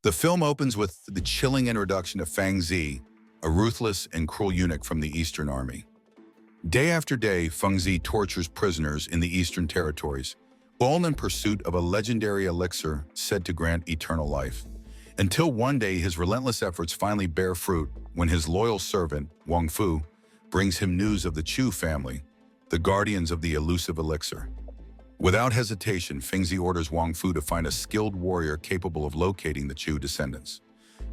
The film opens with the chilling introduction of Fang Zi, a ruthless and cruel eunuch from the Eastern Army. Day after day, Feng Zi tortures prisoners in the Eastern Territories, all in pursuit of a legendary elixir said to grant eternal life. Until one day his relentless efforts finally bear fruit when his loyal servant, Wang Fu, brings him news of the Chu family, the guardians of the elusive elixir. Without hesitation, Feng Zi orders Wang Fu to find a skilled warrior capable of locating the Chu descendants.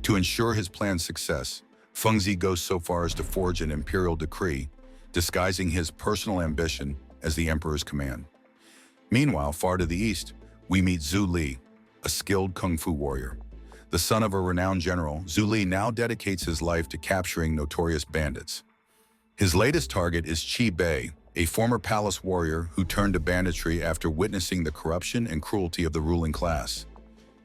To ensure his plan's success, Feng Zi goes so far as to forge an imperial decree, disguising his personal ambition as the emperor's command. Meanwhile, far to the east, we meet Zhu Li, a skilled kung fu warrior. The son of a renowned general, Zhu Li now dedicates his life to capturing notorious bandits. His latest target is Qi Bei, a former palace warrior who turned to banditry after witnessing the corruption and cruelty of the ruling class.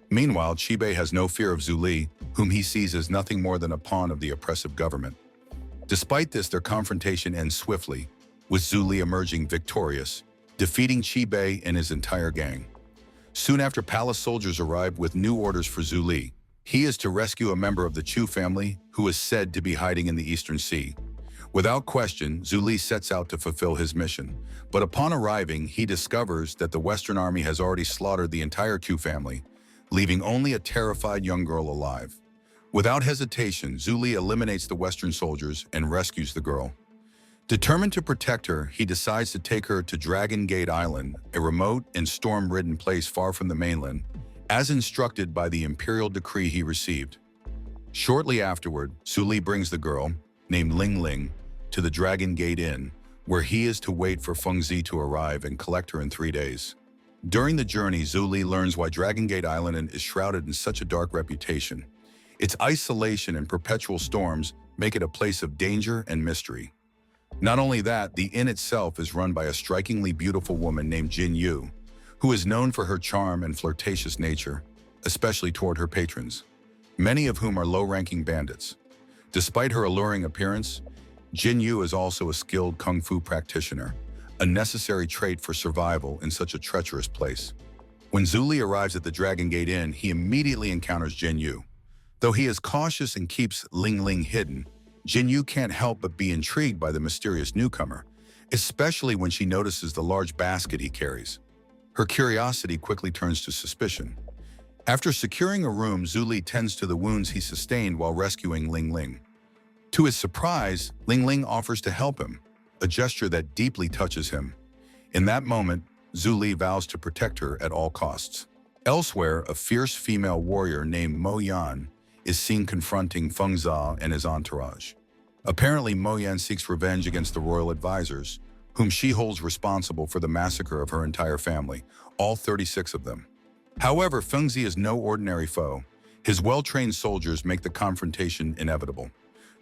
Meanwhile, Qi Bei has no fear of Zhu Li, whom he sees as nothing more than a pawn of the oppressive government. Despite this, their confrontation ends swiftly, with Zhu Li emerging victorious, defeating Qi Bei and his entire gang. Soon after, palace soldiers arrive with new orders for Zhu Li. He is to rescue a member of the Chu family who is said to be hiding in the Eastern Sea. Without question, Zhu Li sets out to fulfill his mission, but upon arriving, he discovers that the Western Army has already slaughtered the entire Chu family, leaving only a terrified young girl alive. Without hesitation, Zhu Li eliminates the Western soldiers and rescues the girl. Determined to protect her, he decides to take her to Dragon Gate Island, a remote and storm-ridden place far from the mainland, as instructed by the imperial decree he received. Shortly afterward, Zhu Li brings the girl, named Ling Ling, to the Dragon Gate Inn, where he is to wait for Feng Zi to arrive and collect her in 3 days. During the journey, Zhu Li learns why Dragon Gate Island is shrouded in such a dark reputation. Its isolation and perpetual storms make it a place of danger and mystery. Not only that, the inn itself is run by a strikingly beautiful woman named Jin Yu, who is known for her charm and flirtatious nature, especially toward her patrons, many of whom are low-ranking bandits. Despite her alluring appearance, Jin Yu is also a skilled kung fu practitioner, a necessary trait for survival in such a treacherous place. When Zhu Li arrives at the Dragon Gate Inn, he immediately encounters Jin Yu. Though he is cautious and keeps Ling Ling hidden, Jin Yu can't help but be intrigued by the mysterious newcomer, especially when she notices the large basket he carries. Her curiosity quickly turns to suspicion. After securing a room, Zhu Li tends to the wounds he sustained while rescuing Ling Ling. To his surprise, Ling Ling offers to help him, a gesture that deeply touches him. In that moment, Zhu Li vows to protect her at all costs. Elsewhere, a fierce female warrior named Mo Yan is seen confronting Feng Zi and his entourage. Apparently, Mo Yan seeks revenge against the royal advisors, whom she holds responsible for the massacre of her entire family, all 36 of them. However, Feng Zi is no ordinary foe. His well-trained soldiers make the confrontation inevitable.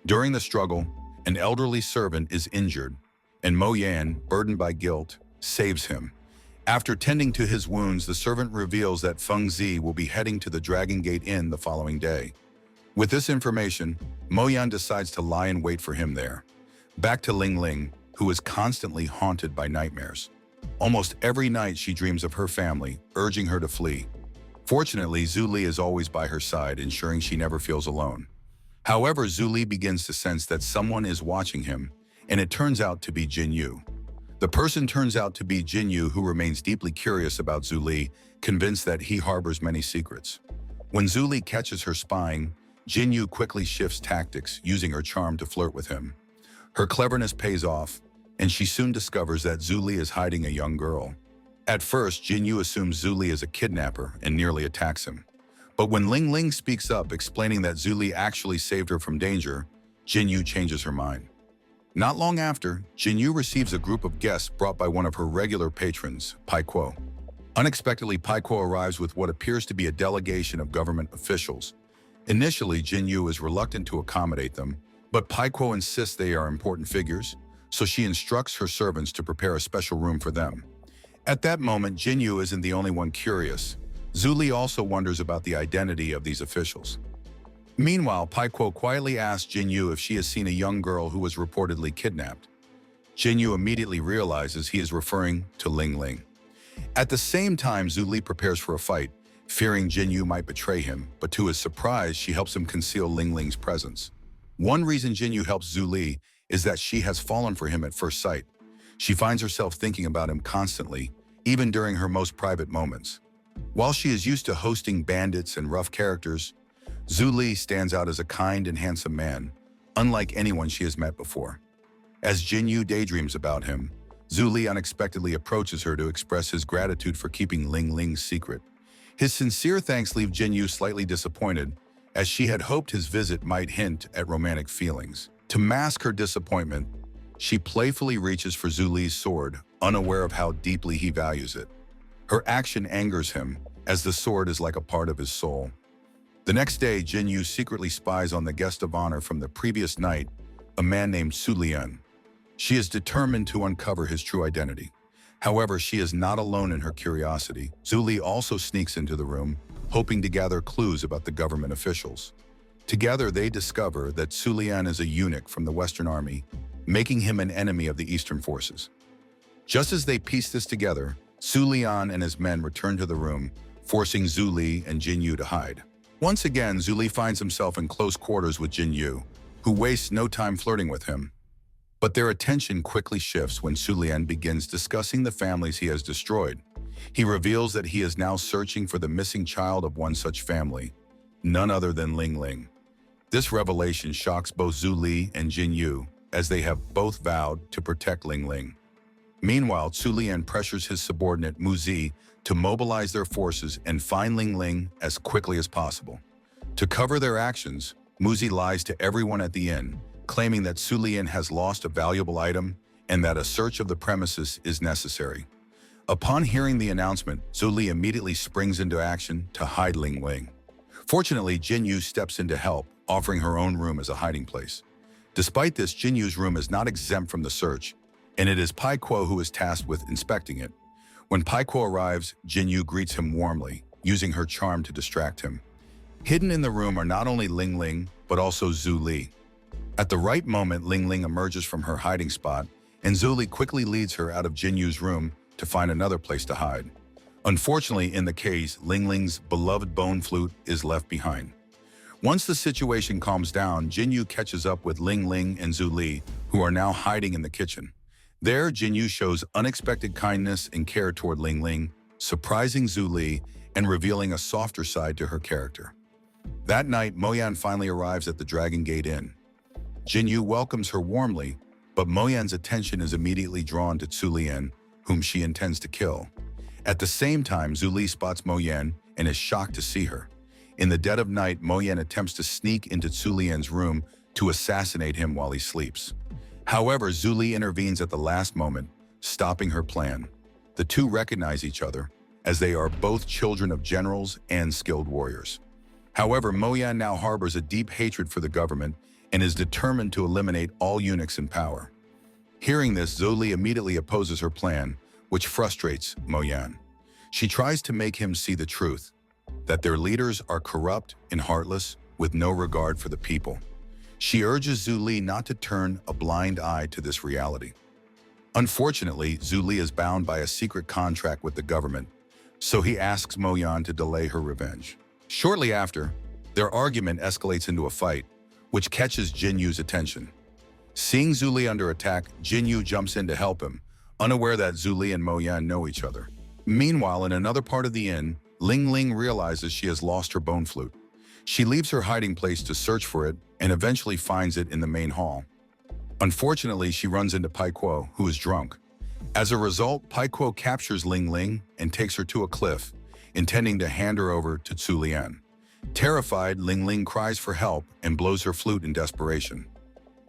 During the struggle, an elderly servant is injured, and Mo Yan, burdened by guilt, saves him. After tending to his wounds, the servant reveals that Feng Zi will be heading to the Dragon Gate Inn the following day. With this information, Mo Yan decides to lie in wait for him there. Back to Ling Ling, who is constantly haunted by nightmares. Almost every night she dreams of her family, urging her to flee. Fortunately, Zhu Li is always by her side, ensuring she never feels alone. However, Zhu Li begins to sense that someone is watching him, and it turns out to be Jin Yu. The person turns out to be Jin Yu, who remains deeply curious about Zhu Li, convinced that he harbors many secrets. When Zhu Li catches her spying, Jin Yu quickly shifts tactics, using her charm to flirt with him. Her cleverness pays off, and she soon discovers that Zhu Li is hiding a young girl. At first, Jin Yu assumes Zhu Li is a kidnapper and nearly attacks him. But when Ling Ling speaks up, explaining that Zhu Li actually saved her from danger, Jin Yu changes her mind. Not long after, Jin Yu receives a group of guests brought by one of her regular patrons, Pai Kuo. Unexpectedly, Pai Kuo arrives with what appears to be a delegation of government officials. Initially, Jin Yu is reluctant to accommodate them, but Pai Kuo insists they are important figures, so she instructs her servants to prepare a special room for them. At that moment, Jin Yu isn't the only one curious. Zhu Li also wonders about the identity of these officials. Meanwhile, Pai Kuo quietly asks Jin Yu if she has seen a young girl who was reportedly kidnapped. Jin Yu immediately realizes he is referring to Ling Ling. At the same time, Zhu Li prepares for a fight, fearing Jinyu might betray him, but to his surprise, she helps him conceal Ling Ling's presence. One reason Jinyu helps Zhu Li is that she has fallen for him at first sight. She finds herself thinking about him constantly, even during her most private moments. While she is used to hosting bandits and rough characters, Zhu Li stands out as a kind and handsome man, unlike anyone she has met before. As Jinyu daydreams about him, Zhu Li unexpectedly approaches her to express his gratitude for keeping Ling Ling's secret. His sincere thanks leave Jinyu slightly disappointed, as she had hoped his visit might hint at romantic feelings. To mask her disappointment, she playfully reaches for Zhu Li's sword, unaware of how deeply he values it. Her action angers him, as the sword is like a part of his soul. The next day, Jinyu secretly spies on the guest of honor from the previous night, a man named Su Lian. She is determined to uncover his true identity. However, she is not alone in her curiosity. Zhu Li also sneaks into the room, hoping to gather clues about the government officials. Together, they discover that Su Lian is a eunuch from the Western Army, making him an enemy of the Eastern forces. Just as they piece this together, Su Lian and his men return to the room, forcing Zhu Li and Jinyu to hide. Once again, Zhu Li finds himself in close quarters with Jinyu, who wastes no time flirting with him. But their attention quickly shifts when Su Lian begins discussing the families he has destroyed. He reveals that he is now searching for the missing child of one such family, none other than Ling Ling. This revelation shocks both Zhu Li and Jinyu, as they have both vowed to protect Ling Ling. Meanwhile, Su Lian pressures his subordinate Mu Zi to mobilize their forces and find Ling Ling as quickly as possible. To cover their actions, Mu Zi lies to everyone at the inn, claiming that Su Lian has lost a valuable item and that a search of the premises is necessary. Upon hearing the announcement, Zhu Li immediately springs into action to hide Ling Ling. Fortunately, Jinyu steps in to help, offering her own room as a hiding place. Despite this, Jinyu's room is not exempt from the search, and it is Pai Kuo who is tasked with inspecting it. When Pai Kuo arrives, Jinyu greets him warmly, using her charm to distract him. Hidden in the room are not only Ling Ling, but also Zhu Li. At the right moment, Ling Ling emerges from her hiding spot, and Zhu Li quickly leads her out of Jinyu's room to find another place to hide. Unfortunately, in the case, Ling Ling's beloved bone flute is left behind. Once the situation calms down, Jinyu catches up with Ling Ling and Zhu Li, who are now hiding in the kitchen. There, Jinyu shows unexpected kindness and care toward Ling Ling, surprising Zhu Li and revealing a softer side to her character. That night, Moyan finally arrives at the Dragon Gate Inn. Jinyu welcomes her warmly, but Moyan's attention is immediately drawn to Su Lian, whom she intends to kill. At the same time, Zhu Li spots Moyan and is shocked to see her. In the dead of night, Moyan attempts to sneak into Su Lian's room to assassinate him while he sleeps. However, Zhu Li intervenes at the last moment, stopping her plan. The two recognize each other, as they are both children of generals and skilled warriors. However, Moyan now harbors a deep hatred for the government and is determined to eliminate all eunuchs in power. Hearing this, Zhu Li immediately opposes her plan, which frustrates Moyan. She tries to make him see the truth, that their leaders are corrupt and heartless, with no regard for the people. She urges Zhu Li not to turn a blind eye to this reality. Unfortunately, Zhu Li is bound by a secret contract with the government, so he asks Moyan to delay her revenge. Shortly after, their argument escalates into a fight, which catches Jinyu's attention. Seeing Zhu Li under attack, Jinyu jumps in to help him, unaware that Zhu Li and Moyan know each other. Meanwhile, in another part of the inn, Ling Ling realizes she has lost her bone flute. She leaves her hiding place to search for it and eventually finds it in the main hall. Unfortunately, she runs into Pai Kuo, who is drunk. As a result, Pai Kuo captures Ling Ling and takes her to a cliff, intending to hand her over to Su Lian. Terrified, Ling Ling cries for help and blows her flute in desperation.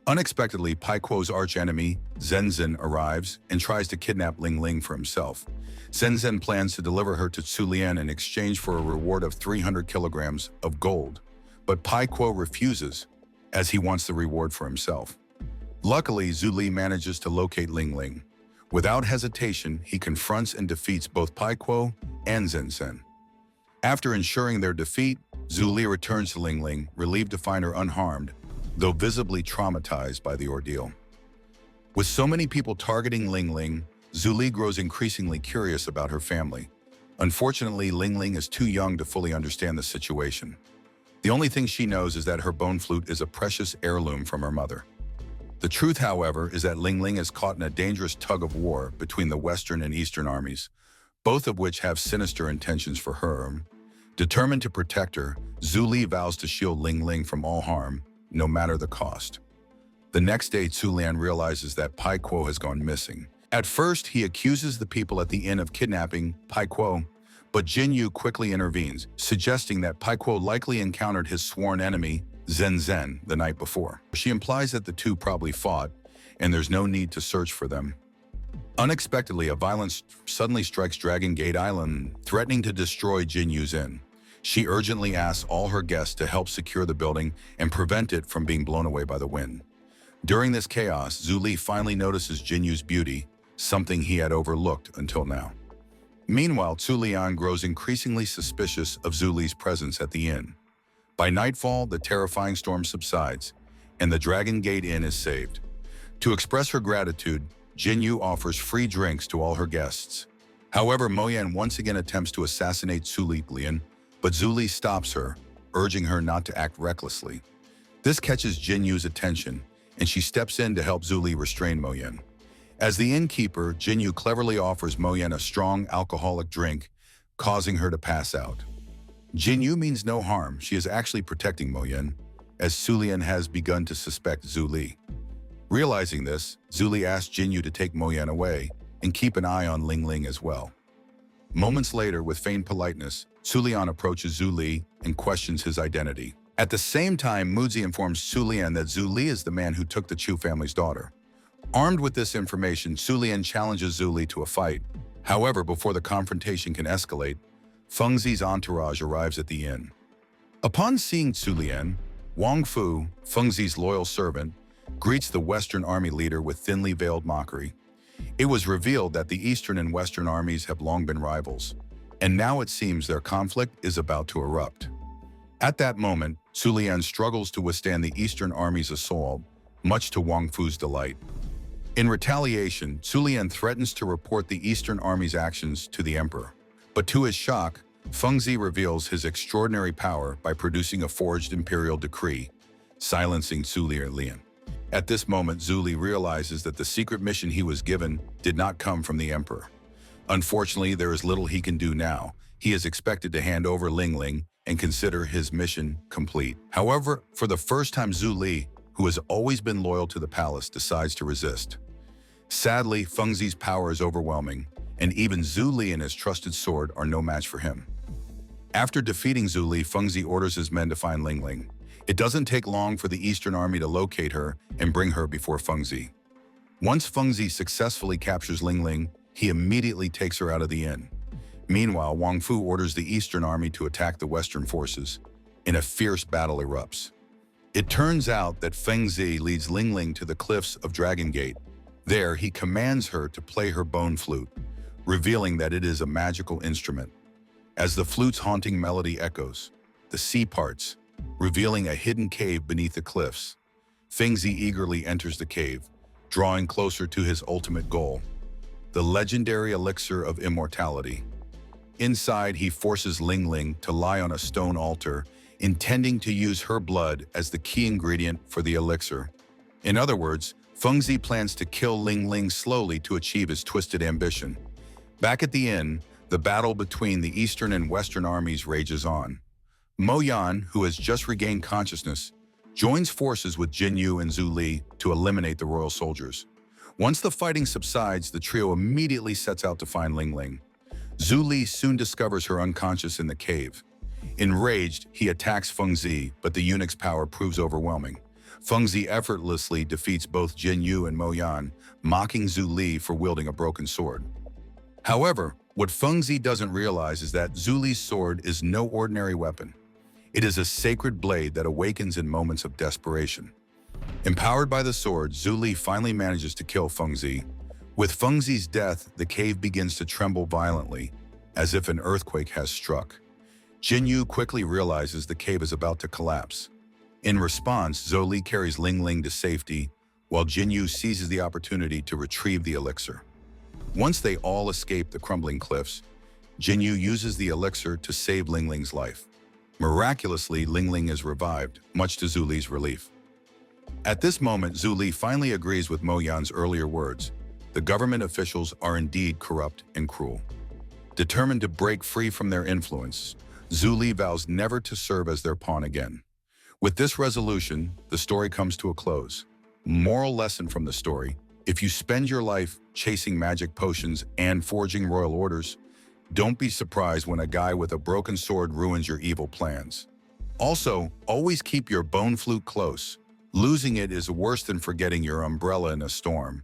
Unexpectedly, Pai Kuo's archenemy, Zhen arrives and tries to kidnap Ling Ling for himself. Zhen plans to deliver her to Su Lian in exchange for a reward of 300 kilograms of gold, but Pai Kuo refuses, as he wants the reward for himself. Luckily, Zhu Li manages to locate Ling Ling. Without hesitation, he confronts and defeats both Pai Kuo and Zhen. After ensuring their defeat, Zhu Li returns to Ling Ling, relieved to find her unharmed, though visibly traumatized by the ordeal. With so many people targeting Ling Ling, Zhu Li grows increasingly curious about her family. Unfortunately, Ling Ling is too young to fully understand the situation. The only thing she knows is that her bone flute is a precious heirloom from her mother. The truth, however, is that Ling Ling is caught in a dangerous tug-of-war between the Western and Eastern armies, both of which have sinister intentions for her. Determined to protect her, Zhu Li vows to shield Ling Ling from all harm, no matter the cost. The next day, Zhu Lian realizes that Pai Kuo has gone missing. At first, he accuses the people at the inn of kidnapping Pai Kuo, but Jin Yu quickly intervenes, suggesting that Pai Kuo likely encountered his sworn enemy, Zhen Zhen, the night before. She implies that the two probably fought, and there's no need to search for them. Unexpectedly, a violence suddenly strikes Dragon Gate Island, threatening to destroy Jin Yu's inn. She urgently asks all her guests to help secure the building and prevent it from being blown away by the wind. During this chaos, Zhu Li finally notices Jin Yu's beauty, something he had overlooked until now. Meanwhile, Zhu Lian grows increasingly suspicious of Zhu Li's presence at the inn. By nightfall, the terrifying storm subsides, and the Dragon Gate Inn is saved. To express her gratitude, Jin Yu offers free drinks to all her guests. However, Mo Yan once again attempts to assassinate Zhu Lian, but Zhu Li stops her, urging her not to act recklessly. This catches Jin Yu's attention, and she steps in to help Zhu Li restrain Mo Yan. As the innkeeper, Jin Yu cleverly offers Mo Yan a strong alcoholic drink, causing her to pass out. Jin Yu means no harm. She is actually protecting Mo Yan, as Zhu Lian has begun to suspect Zhu Li. Realizing this, Zhu Li asks Jin Yu to take Mo Yan away and keep an eye on Ling Ling as well. Moments later, with feigned politeness, Zhu Lian approaches Zhu Li and questions his identity. At the same time, Muzi informs Zhu Lian that Zhu Li is the man who took the Chu family's daughter. Armed with this information, Zhu Lian challenges Zhu Li to a fight. However, before the confrontation can escalate, Feng Zi's entourage arrives at the inn. Upon seeing Zhu Lian, Wang Fu, Feng Zi's loyal servant, greets the Western army leader with thinly veiled mockery. It was revealed that the Eastern and Western armies have long been rivals, and now it seems their conflict is about to erupt. At that moment, Zhu Lian struggles to withstand the Eastern army's assault, much to Wang Fu's delight. In retaliation, Zhu Lian threatens to report the Eastern army's actions to the emperor. But to his shock, Feng Zi reveals his extraordinary power by producing a forged imperial decree, silencing Zhu Lian. At this moment, Zhu Li realizes that the secret mission he was given did not come from the emperor. Unfortunately, there is little he can do now. He is expected to hand over Ling Ling and consider his mission complete. However, for the first time, Zhu Li, who has always been loyal to the palace, decides to resist. Sadly, Feng Zi's power is overwhelming, and even Zhu Li and his trusted sword are no match for him. After defeating Zhu Li, Feng Zi orders his men to find Ling Ling. It doesn't take long for the Eastern army to locate her and bring her before Feng Zi. Once Feng Zi successfully captures Ling Ling, he immediately takes her out of the inn. Meanwhile, Wang Fu orders the Eastern army to attack the Western forces, and a fierce battle erupts. It turns out that Feng Zi leads Ling Ling to the cliffs of Dragon Gate. There, he commands her to play her bone flute, revealing that it is a magical instrument. As the flute's haunting melody echoes, the sea parts, revealing a hidden cave beneath the cliffs. Feng Zi eagerly enters the cave, drawing closer to his ultimate goal, the legendary elixir of immortality. Inside, he forces Ling Ling to lie on a stone altar, intending to use her blood as the key ingredient for the elixir. In other words, Feng Zi plans to kill Ling Ling slowly to achieve his twisted ambition. Back at the inn, the battle between the Eastern and Western armies rages on. Mo Yan, who has just regained consciousness, joins forces with Jin Yu and Zhu Li to eliminate the royal soldiers. Once the fighting subsides, the trio immediately sets out to find Ling Ling. Zhu Li soon discovers her unconscious in the cave. Enraged, he attacks Feng Zi, but the eunuch's power proves overwhelming. Feng Zi effortlessly defeats both Jin Yu and Mo Yan, mocking Zhu Li for wielding a broken sword. However, what Feng Zi doesn't realize is that Zhu Li's sword is no ordinary weapon. It is a sacred blade that awakens in moments of desperation. Empowered by the sword, Zhu Li finally manages to kill Feng Zi. With Feng Zi's death, the cave begins to tremble violently, as if an earthquake has struck. Jin Yu quickly realizes the cave is about to collapse. In response, Zhu Li carries Ling Ling to safety, while Jin Yu seizes the opportunity to retrieve the elixir. Once they all escape the crumbling cliffs, Jinyu uses the elixir to save Ling Ling's life. Miraculously, Ling Ling is revived, much to Zhu Li's relief. At this moment, Zhu Li finally agrees with Mo Yan's earlier words. The government officials are indeed corrupt and cruel. Determined to break free from their influence, Zhu Li vows never to serve as their pawn again. With this resolution, the story comes to a close. Moral lesson from the story: if you spend your life chasing magic potions and forging royal orders, don't be surprised when a guy with a broken sword ruins your evil plans. Also, always keep your bone flute close. Losing it is worse than forgetting your umbrella in a storm.